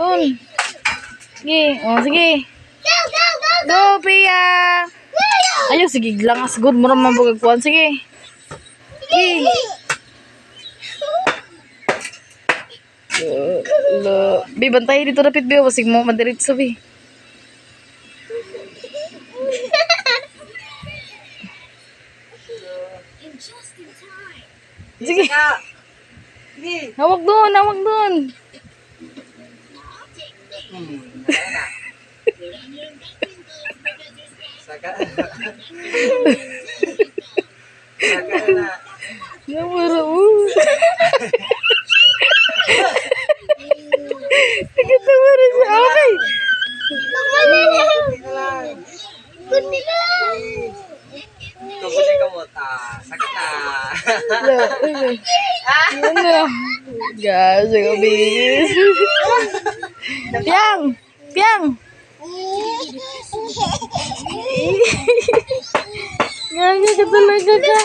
doon. Sige, oh, sige. Go, Pia. Ayaw, sige lang. As good mo naman bugagpuan. Sige. Sige. Bi, bantayin dito rapid, Bi. Wasig mo, madiritso, Bi. Sige. Hawak doon, hawak doon. Saka na. Namara, Tigat namara siya. Okay. Kukunin ka mo ta. Saka na. Ano? Gas, ako bigis. Piang! Piang! Ganga ka talaga ka.